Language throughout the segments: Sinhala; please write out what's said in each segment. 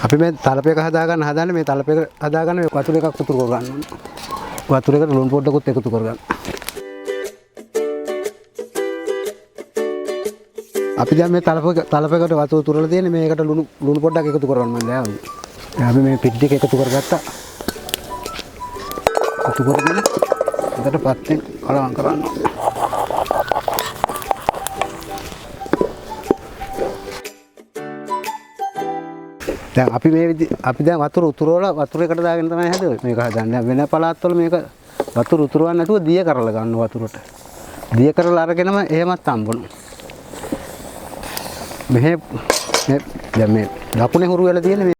අපි මේ තලපයක හදාගන්න හදන්නේ මේ තලපයක හදාගන්න මේ වතුර එකක් උතුරු කර ගන්න ඕනේ. වතුරේකට ලුණු පොඩ්ඩකුත් එකතු කරගන්න. අපි දැන් මේ තලපයකට වතුර උතුරලා තියෙන්නේ මේකට ලුණු පොඩ්ඩක් එකතු කරගන්න මම දැන්. අපි මේ පිටි ටික එකතු කරගත්තා. එකතු කරගෙන එතකොට පත්තෙන් කලවම් කරන්න. දැන් අපි දැන් වතුර උතුරවලා වතුරේකට දාගෙන තමයි හැදුවේ මේක හදන්නේ. වෙන පළාත්වල මේක වතුර උතුරවන්න නැතුව දිය කරලා ගන්න වතුරට. දිය කරලා අරගෙනම එහෙමත් හම්බුනවා. දැන් මේ දකුණේ හුරු වෙලා තියෙන මේ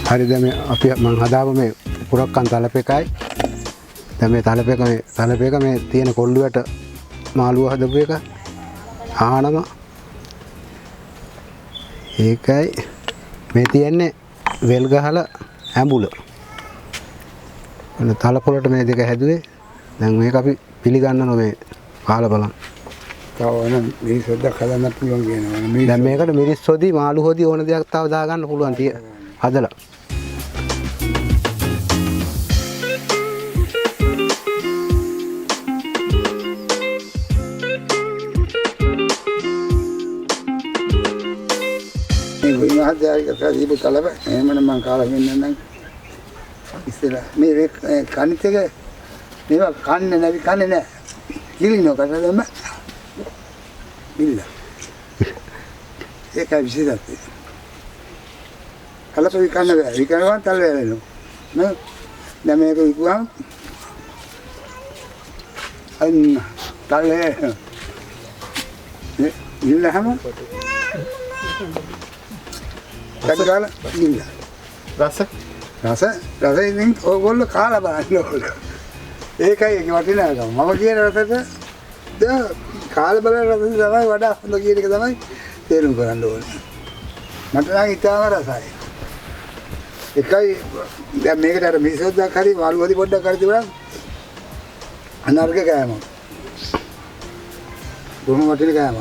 හරි දැන් මේ අපි මම හදාපු මේ කුරක්කන් තලපයකයි දැන් මේ තලපයක මේ තියෙන කොල්ලුවට මාළුව හදපු එක ආනම ඒකයි මේ තියෙන්නේ වෙල් ගහලා ඇඹුල එන තලකොළට මේ දෙක හැදුවේ දැන් මේක අපි පිළිගන්නව මේ කාලා බලන්න තව වෙන මිරිස් හොද්දක් හදන්න පුළුවන් කියනවා දැන් මේකට මිරිස් හොදි මාළු හොදි ඕන දෙයක් තව දාගන්න පුළුවන් හදලා මහත්යාරික දීපු තලප එහෙමනම් මම කාලා වෙන්නම් ඉස්සෙල්ලා මේ කණිත් එක මේවා කන්නේ නැහැ කිලිනෝ කටද දැම්ම බිල්ල ඒකයි විශේෂත්වය කලප විකන්න බෑ විකනවා තල වැලෙනවා නේ දැන් මේක විකුවාම අන්න තලේ ඉල්ලහම දැන් ඉන්න රස ඉතින් ඕගොල්ලෝ කාලා බලන්න ඕන ඒකයි ඒක වටිනාකම මම කියන රසට දැන් කාලා බලන රස තමයි වඩා හොඳ කියන එක තමයි තේරුම් ගන්න ඕනේ මට නම් ඉතාලම රසයි එකයි දැන් මේකට අර මිසොද්දක් හරි මාළු හොදි පොඩ්ඩක් හරි තිබුණා අනර්ග කෑම බොහොම වටින කෑම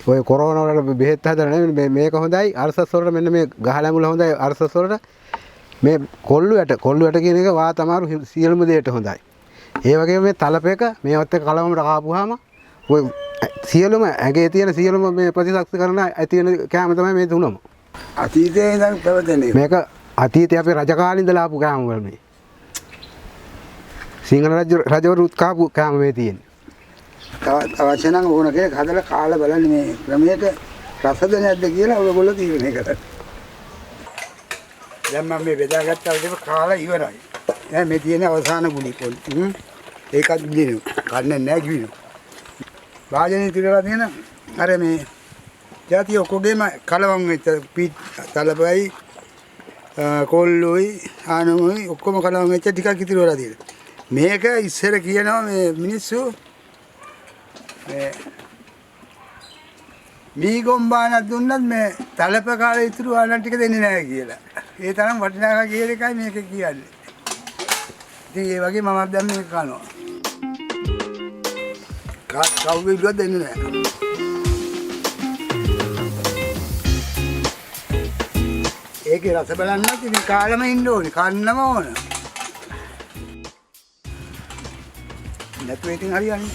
ඔය කොරෝනා වල බෙහෙත් හදලා නෙමෙයි මේක හොඳයි අරසස් වලට මෙන්න මේ ගහලැඹුල හොඳයි අරසස් වලට මේ කොල්ලුවට කියන එක වා තමාරු සියලුම දෙයට හොඳයි ඒ වගේම මේ තලපයක මේවත් එක්ක කලවමට කාපුවාම ඔය සියලුම ඇගේ තියෙන සියලුම මේ ප්‍රතිශක්ති කරන ඇති වෙන කෑම තමයි මේ තුනම අතීතයේ ඉඳන් පැවතෙන්නේ මේක අතීතයේ අපේ රජ කාලේ ඉඳලා ආපු කෑම වල මේ සිංහල රජවරුත් කාපු කෑම මේ තියෙන්නේ අවශ්‍ය නම් ඕන කෙනෙක් හදලා කාලා බලන්න මේ ක්‍රමයට රසද නැද්ද කියලා ඔයගොල්ලෝ තීරණය කරන්න. දැන් මම මේ බෙදාගත්තා විදිහට කාලා ඉවරයි. දැන් මේ තියෙන අවසාන ගුලි පොඩි. ඒකත් දිනු. කන්නේ නැහැ කිවිනු. වාජනේ තිරලා තියෙන අර මේ ජාතිය ඔක්කොගේම කලවම් වෙච්ච පීත් තලපයි කොල්ලොයි ආනමොයි ඔක්කොම කලවම් වෙච්ච ටිකක් ඉතිරි වෙලා තියෙනවා. මේක ඉස්සර කියනවා මේ මිනිස්සු මේ ගොම්බානක් දුන්නත් මේ තලප කාලේ ඉතුරු ආනන් ටික දෙන්නේ නැහැ කියලා. ඒ තරම් වටිනාකම කියන එකයි මේක කියන්නේ. ඉතින් ඒ වගේ මම දැන් මේක කනවා. කවුරුත් දෙන්නේ නැහැ. ඒකේ රස බලන්නත් ඉතින් කාලෙම ඉන්න ඕනේ. කන්නම ඕන. නැතුව ඉතින් හරියන්නේ.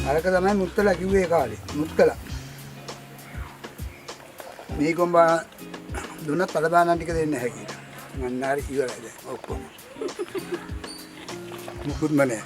අරක තමයි මුත්තලා කිව්වේ කාලේ. මුත්තලා. මේ කොම්බා දුන්නත් පළබානන් ටික දෙන්නේ නැහැ කියලා. මන්නාරි ඉවරයි දැන් ඔක්කොම. මුකුත්ම නැහැ.